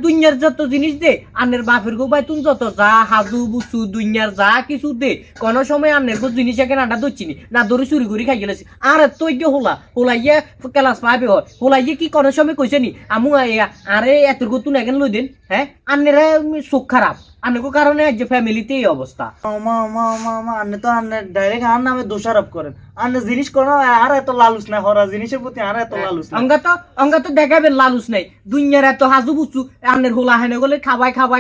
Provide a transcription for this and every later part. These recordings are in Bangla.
দুনিয়ার যত জিনিস দে আন্নের বাপের গো ভাই তুমি যত যা হাজু বুসু দুনিয়ার যা কিছু দে কোন সময় আন্নের গো জিনিস এখানে আন্ডা ধরছিনি না ধরে চুরি করে খাই গেলেছি আর তুই গিয়ে হোলাইয়ে ক্লাস পাবে হয় হোলাইয়ে কি কোন সময় কইছে নি আমু আরে এত গো তুই এখানে লই দেন হ্যাঁ আন্নেরা চোখ খারাপ আন্নের কারণে আজ ফ্যামিলিতে এই অবস্থা আন্নে তো আন্নে ডাইরেক্ট আর নামে দোষারোপ করেন আন্নে জিনিস কোনো আর এত লালুস না হরা জিনিসের প্রতি আর এত লালুস না অঙ্গা তো দেখাবেন লালুস নাই দুনিয়ার এত হাজু বুঝছু আন্নের হোলা হেনে গেলে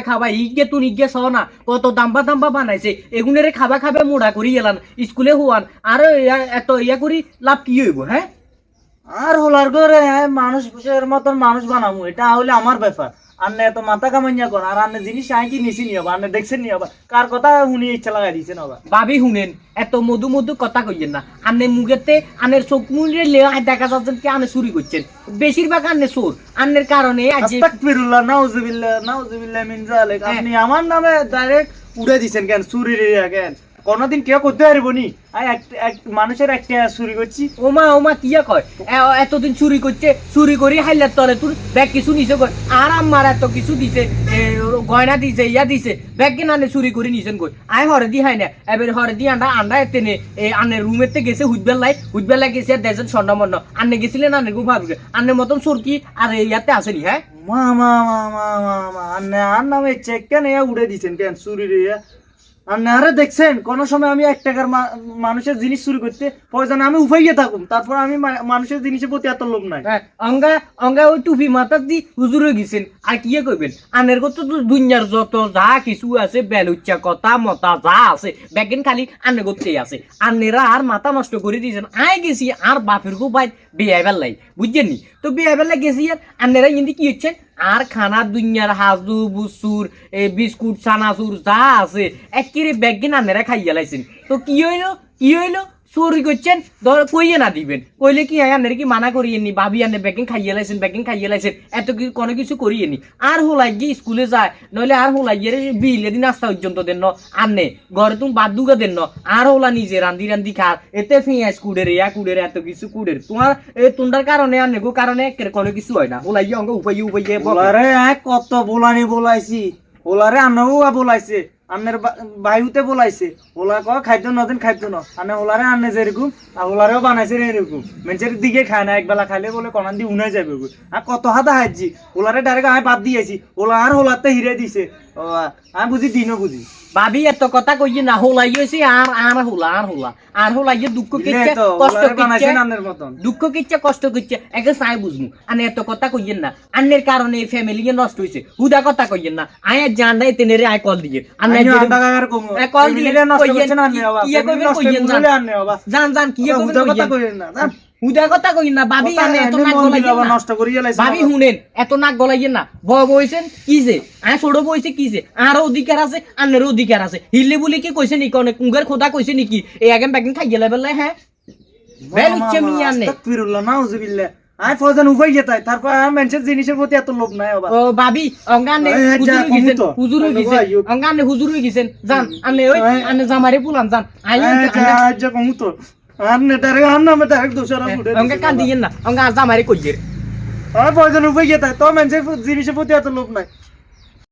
খাবাই ইগে তুন ইগে সহ না কত দাম্বা বানাইছে এগুনেরে খাবে মোড়া করি এলান স্কুলে হওয়ান আর এত ইয়া করি লাভ কি হইব হ্যাঁ আর হোলার করে মানুষের মতন মানুষ বানাবো এটা হলে আমার ব্যাপার আন্নে এত মাথা কামাইয়া কর আর আন্নে জিনিস আই কি নিছি নি আবার আন্নে দেখছেন নি আবার কার কথা শুনি ইচ্ছা লাগাই দিছেন আবার ভাবি শুনেন এত মধু কথা কইয়েন না আন্নে মুগেতে আন্নের চোখ মুড়ে লে দেখা যাচ্ছেন কি আন্নে চুরি করছেন বেশিরভাগ আন্নে চোর আন্নের কারণে আস্তাগফিরুল্লাহ নাউজুবিল্লাহ মিন যালিক আপনি আমার নামে ডাইরেক্ট উড়ে দিছেন কেন চুরির কেন কোনদিন কেউ করতে পারবো নি মানুষের একটা চুরি করছি ওমা কিয়া কয় এতদিন চুরি করছে চুরি করি হাইলার তলে তোর ব্যাগ কিছু নিছে কই আর আমার এত কিছু দিছে গয়না দিছে ইয়া দিছে ব্যাগ কিনা আনে চুরি করে নিছেন কই আয় হরে দি হাই না এবার হরে দি আন্ডা এতে নে আনে রুমেতে গেছে হুদবেলাই গেছে দেশের স্বর্ণমন্ন আন্নে গেছিলেন আন্নে গো ভাববে আন্নের মতন চোর কি আর ইয়াতে আসেনি হ্যাঁ আন্নে আর নামে চেক কেন উড়ে দিছেন কেন চুরির আরে দেখছেন কোন সময় আমি 1 টাকার মানুষের জিনিস চুরি করতে প্রয়োজন আমি উপাইয়ে থাকুম তারপর আমি মানুষের জিনিসের প্রতি এত লোভ নাই অঙ্গা ওই টুপি মাথা দি হুজুর হয়ে গেছেন আর কি করবেন আনের কত দুনিয়ার যত যা কিছু আছে বেলুচ্চা কথা মতা যা আছে ব্যাগেন খালি আনে করতেই আছে আনেরা আর মাথা নষ্ট করে দিয়েছেন আয় গেছি আর বাপের গো ভাই বিয়ে বেলাই বুঝছেন নি তো বিয়ে বেলায় গেছি আর আনেরা কিন্তু কি হচ্ছে আর খানা দুনিয়ার হাজু বুসুর বিস্কুট চানাচুর যা আছে একেবারে ব্যাগিন আনেরা খাইয়া লাইছেন তো কি হইলো চুরি করছেন কইয়ে না দিবেন কইলে কি আনের কি মানা করিয়েনি ভাবি আনে ব্যাগিং খাইয়ে লাইছেন এত কোনো কিছু করিয়েনি আর হোলাই গিয়ে স্কুলে যায় নইলে আর হোলাই গিয়ে বিলে দিন নাস্তা পর্যন্ত দেন আনে ঘরে তুমি বাদ দুগা দেন আর হোলা নিজে রান্দি খার এতে পেঁয়াজ কুড়ের এত কিছু কুড়ের তোমার তোমরার কারণে আনে গো কারণে কোনো কিছু হয় না হোলাই গিয়ে অঙ্গ উপাইয়ে বলারে কত বলানি বলাইছি ওলারে আনও বলাইছে আন্নের বায়ুতে বলাইছে ওলা খাইতো নদিন খাইতো না আনে ওলারে আনে যেরকম আর ওলারেও বানাইছে এরকম মানুষের দিকে খায় না একবেলা খাইলে বলে কনান দিয়ে উনাই যাবে আর কত হাতা হাইছি ওলারে ডাইরেক্ট আমি বাদ দিয়েছি ওলা আর হোলাতে হিরে দিছে আমি বুঝি দিনও বুঝি ভাবি এত কথা কইয়ে না হোলাই হয়েছে আর হোলাইয়ে দুঃখ কিচ্ছে কষ্ট কিচ্ছে একে চাই বুঝমু আনে এত কথা কইয়েন না আন্নের কারণে ফ্যামিলি নষ্ট হয়েছে হুদা কথা কইয়েন না আয় জানাই তেনেরে আয় কল দিয়ে কল দিয়ে জান কি হুদা কথা কইন না ভাবি আনে এত নাক গলাইয়েন নষ্ট করিয়া লাইছে ভাবি শুনেন এত নাক গলাইয়েন না বইছেন কিছে আয় ছোট বইছে কিছে আর অধিকার আছে আনের অধিকার আছে হিলে বলি কি কইছে নি কোন কুঙ্গার খোদা কইছে নি কি এই আগে ব্যাগিং খাইয়া লেবেলে হ্যাঁ বেল ইচ্ছে মি আনে আস্তাগফিরুল্লাহ নাউজুবিল্লাহ আই ফজন উপাই যেতাই তারপর মানুষের জিনিসের প্রতি এত লোভ নাই বাবা ও ভাবি অঙ্গানে হুজুর হই গেছেন অঙ্গানে হুজুর হই গেছেন জান আনে ওই আনে জামারে পুলান জান আই যা কমু তো আন্নে ডাইরেক্ট আন নামে ডাইরেক্ট দোষারা ফুটে অঙ্গা কান দিয়েন না অঙ্গা জামারে কইয়ের আর ফজন উপাই যেতাই তো মানুষের জিনিসের প্রতি এত লোভ নাই